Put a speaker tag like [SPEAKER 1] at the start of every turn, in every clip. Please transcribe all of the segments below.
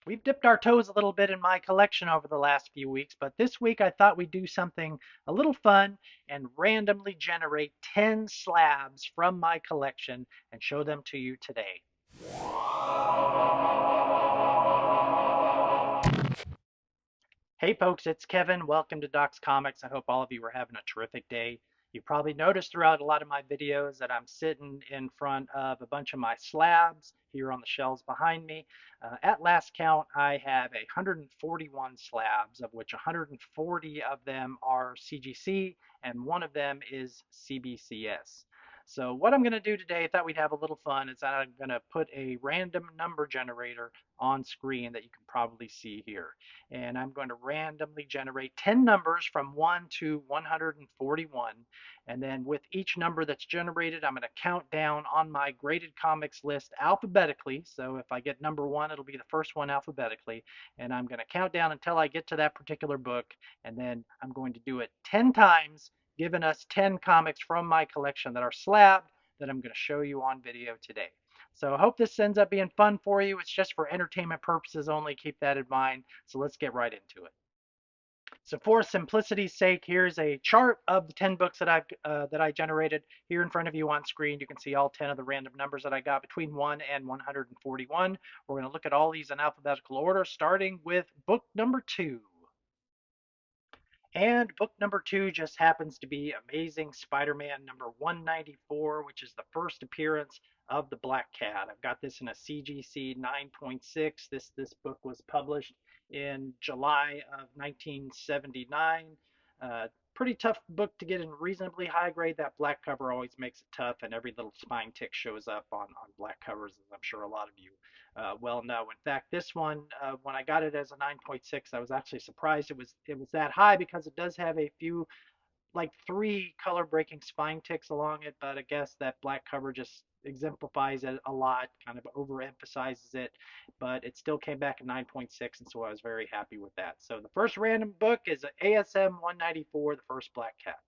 [SPEAKER 1] We've dipped our toes a little bit in my collection over the last few weeks, but this week I thought we'd do something a little fun and randomly generate 10 slabs from my collection and show them to you today. Hey folks, it's Kevin. Welcome to Doc's Comics. I hope all of you are having a terrific day. You probably noticed throughout a lot of my videos that I'm sitting in front of a bunch of my slabs here on the shelves behind me. At last count, I have 141 slabs, of which 140 of them are CGC and one of them is CBCS. So what I'm going to do today, I thought we'd have a little fun, is that I'm going to put a random number generator on screen that you can probably see here, and I'm going to randomly generate 10 numbers from 1 to 141. And then with each number that's generated, I'm going to count down on my graded comics list alphabetically. So if I get number 1, it'll be the first one alphabetically. And I'm going to count down until I get to that particular book. And then I'm going to do it 10 times, giving us 10 comics from my collection that are slabbed that I'm going to show you on video today. So I hope this ends up being fun for you. It's just for entertainment purposes only. Keep that in mind. So let's get right into it. So for simplicity's sake, here's a chart of the 10 books that I generated here in front of you on screen. You can see all 10 of the random numbers that I got between 1 and 141. We're going to look at all these in alphabetical order, starting with book number 2. And book number 2 just happens to be Amazing Spider-Man number 194, which is the first appearance of the Black Cat. I've got this in a CGC 9.6. This book was published in July of 1979. Pretty tough book to get in reasonably high grade. That black cover always makes it tough, and every little spine tick shows up on black covers, as I'm sure a lot of you well know. In fact, this one, when I got it as a 9.6, I was actually surprised it was that high because it does have a few, like 3 color breaking spine ticks along it, but I guess that black cover just exemplifies it a lot, kind of overemphasizes it, but it still came back at 9.6, and so I was very happy with that. So the first random book is ASM 194, the first Black Cat.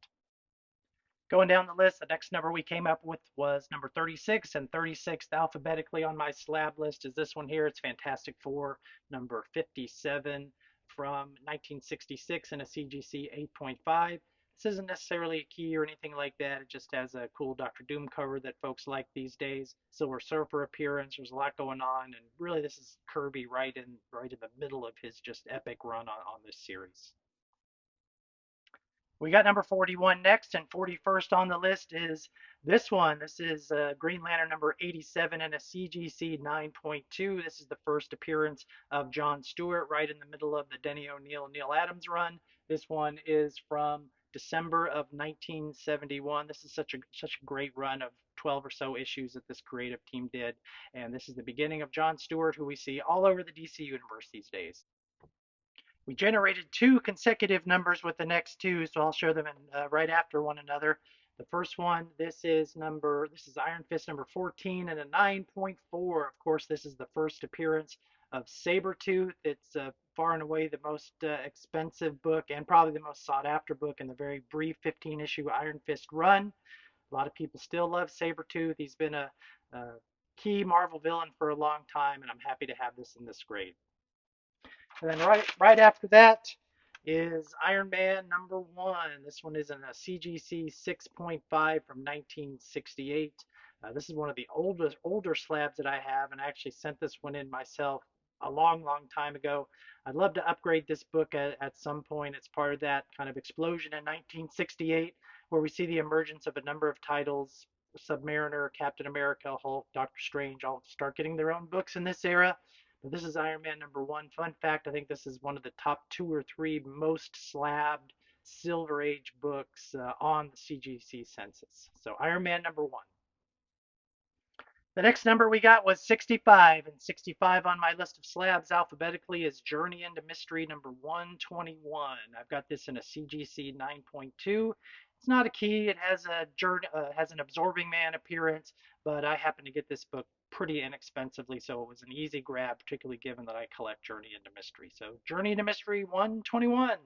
[SPEAKER 1] Going down the list, the next number we came up with was number 36, and 36th alphabetically on my slab list is this one here. It's Fantastic Four, number 57 from 1966 in a CGC 8.5. This isn't necessarily a key or anything like that. It just has a cool Doctor Doom cover that folks like these days. Silver Surfer appearance. There's a lot going on, and really this is Kirby right in the middle of his just epic run on this series. We got number 41 next, and 41st on the list is this one. This is Green Lantern number 87 in a CGC 9.2. This is the first appearance of John Stewart right in the middle of the Denny O'Neil, Neil Adams run. This one is from December of 1971. This is such a great run of 12 or so issues that this creative team did, and this is the beginning of John Stewart, who we see all over the DC universe these days. We generated 2 consecutive numbers with the next 2, so I'll show them right after one another. The first one, this is Iron Fist number 14 and a 9.4. Of course, this is the first appearance of Sabretooth. It's far and away the most expensive book and probably the most sought after book in the very brief 15-issue Iron Fist run. A lot of people still love Sabretooth. He's been a key Marvel villain for a long time, and I'm happy to have this in this grade. And then right after that is Iron Man number 1. This one is in a CGC 6.5 from 1968. This is one of the older slabs that I have, and I actually sent this one in myself a long time ago. I'd love to upgrade this book at some point. It's part of that kind of explosion in 1968 where we see the emergence of a number of titles. Submariner, Captain America, Hulk, Doctor Strange all start getting their own books in this era. But this is Iron Man number 1. Fun fact, I think this is one of the top 2 or 3 most slabbed Silver Age books on the CGC census. So Iron Man number 1. The next number we got was 65, and 65 on my list of slabs alphabetically is Journey into Mystery number 121. I've got this in a CGC 9.2. It's not a key. It has has an Absorbing Man appearance, but I happen to get this book pretty inexpensively, so it was an easy grab, particularly given that I collect Journey into Mystery. So Journey into Mystery 121.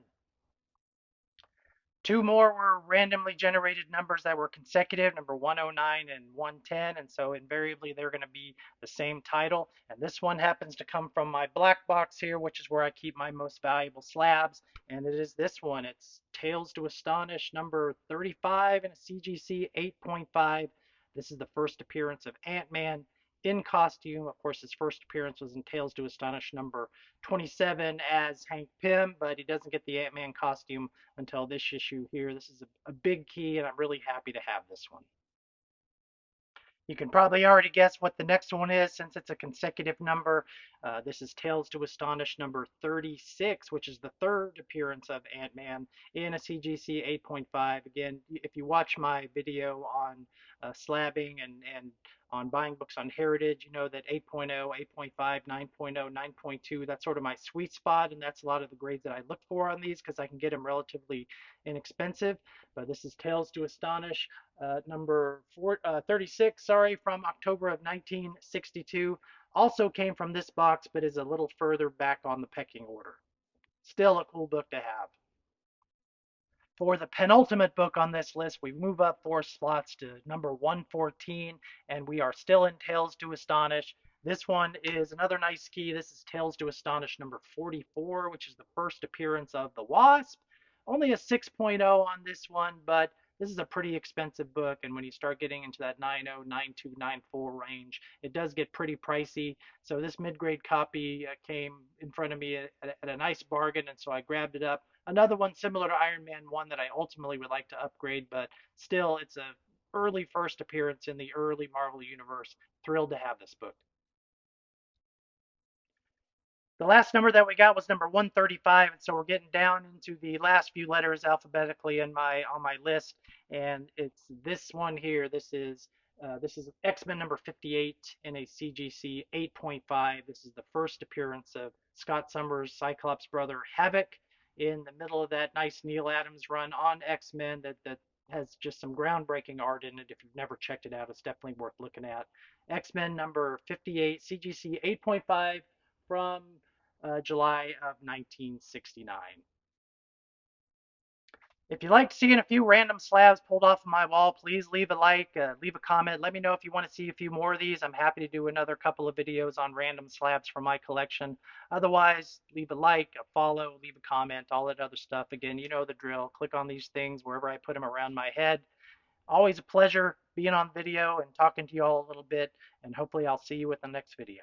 [SPEAKER 1] Two more were randomly generated numbers that were consecutive, number 109 and 110, and so invariably they're going to be the same title. And this one happens to come from my black box here, which is where I keep my most valuable slabs, and it is this one. It's Tales to Astonish number 35 in a CGC 8.5. This is the first appearance of Ant-Man in costume. Of course, his first appearance was in Tales to Astonish number 27 as Hank Pym, but he doesn't get the Ant-Man costume until this issue here. This is a big key, and I'm really happy to have this one. You can probably already guess what the next one is since it's a consecutive number. This is Tales to Astonish number 36, which is the third appearance of Ant-Man in a CGC 8.5. Again, if you watch my video on slabbing and on buying books on Heritage, you know that 8.0, 8.5, 9.0, 9.2, that's sort of my sweet spot, and that's a lot of the grades that I look for on these because I can get them relatively inexpensive. But this is Tales to Astonish number 36, sorry, from October of 1962. Also came from this box, but is a little further back on the pecking order. Still a cool book to have. For the penultimate book on this list, we move up 4 slots to number 114, and we are still in Tales to Astonish. This one is another nice key. This is Tales to Astonish number 44, which is the first appearance of the Wasp. Only a 6.0 on this one, but this is a pretty expensive book, and when you start getting into that 9.0, 9.2, 9.4 range, it does get pretty pricey. So this mid-grade copy came in front of me at a nice bargain, and so I grabbed it up. Another one similar to Iron Man 1 that I ultimately would like to upgrade, but still, it's a early first appearance in the early Marvel Universe. Thrilled to have this book. The last number that we got was number 135, and so we're getting down into the last few letters alphabetically in my on my list, and it's this one here. This is X-Men number 58 in a CGC 8.5. This is the first appearance of Scott Summers' Cyclops brother Havoc in the middle of that nice Neil Adams run on X-Men that has just some groundbreaking art in it. If you've never checked it out, it's definitely worth looking at. X-Men number 58, CGC 8.5 from July of 1969. If you like seeing a few random slabs pulled off of my wall, please leave a like, leave a comment. Let me know if you want to see a few more of these. I'm happy to do another couple of videos on random slabs from my collection. Otherwise, leave a like, a follow, leave a comment, all that other stuff. Again, you know the drill. Click on these things wherever I put them around my head. Always a pleasure being on video and talking to you all a little bit, and hopefully I'll see you with the next video.